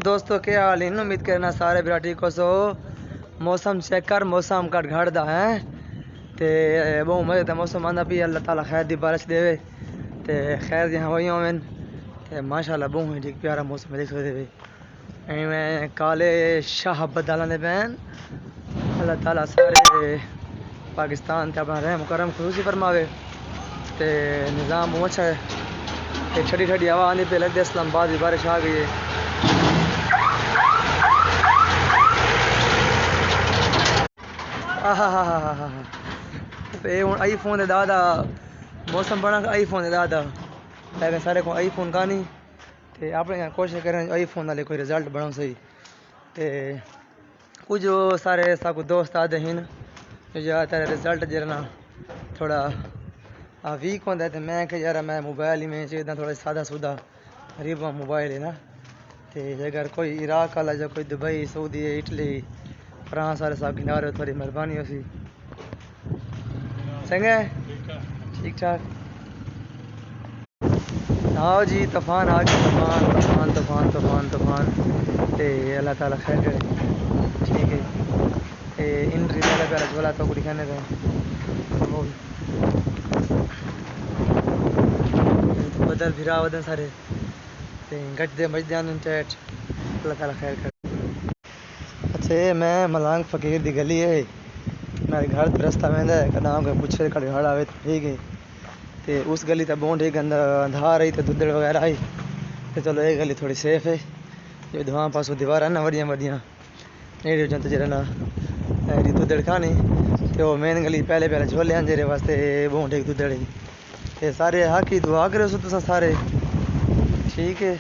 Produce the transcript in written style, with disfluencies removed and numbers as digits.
دوستو کیا حال ہے؟ امید کرنا سارے برا ٹھیک ہو سو۔ موسم چیک کر، موسم کٹ گھڑدا ہے تے بہت مزے تے موسم آندا پی، اللہ تعالی خیر دی بارش دے تے خیر دی ہوئی ہوون تے ماشاءاللہ بہت ٹھیک پیارا موسم دیکھ سکدے وے۔ ایویں کالے شاہ بدلاں دے پین، اللہ تعالی سارے پاکستان تے اپنا رحم کرم خصوصی فرماوے تے نظام بہت اچھا ہے تے ٹھڈی ٹھڈی ہوا آندی پی، لگدے اسلام آباد دی بارش آ گئی ہے۔ آئی فون دے دادا موسم بنا آئی فون دے دادا، لیکن سارے کو آئی فون کا نہیں تے اپنے کوشش کریں آئی فون والے کوئی رزلٹ بناؤ صحیح تے کچھ سارے سب دوست آدھے ہیں جو زیادہ تر رزلٹ جرنا تھوڑا ویک ہوتا ہے تے میں کہ یار میں موبائل ہی میں چاہیے تھوڑا سادہ سودہ غریباں موبائل ہے نا تے اگر کوئی عراق والا یا کوئی دبئی سعودی اٹلی فرانس والے صاحب کنارے تھوڑی مہربانی ہوسی۔ چنگا ٹھیک ٹھاک۔ ہاں جی طوفان آ گیا، طوفان طوفان طوفان طوفان طوفان تے اللہ تعالیٰ خیر کرے، ٹھیک ہے۔ ان ریزالہ پہ جھولا تو کڑی کھانے پہ بدل پھرا ودن سارے تے گٹ دے مجدے آنن ٹیٹ، اللہ تعالیٰ خیر کرے۔ اچھا میں ملانگ فقیر دی گلی ہے، میرے گھر تے رستہ ویندا ہے، کداں کوئی پوچھے کڑی ہڑ آوے ٹھیک ہے تے اس گلی تے بہت ٹھیک اندھار رہی تے دھدڑ وغیرہ آئی تے چلو یہ گلی تھوڑی سیف ہے۔ جو دھواں پاسوں دیواراں نا وڈیاں وڈیاں نیڑے جنت جڑنا دھدڑ کھانی تے وہ مین گلی پہلے پہلے جھولے انجرے واسطے بہت ٹھیک دھدڑ تے سارے حق کی دعا کرو سو تساں سارے، ٹھیک ہے۔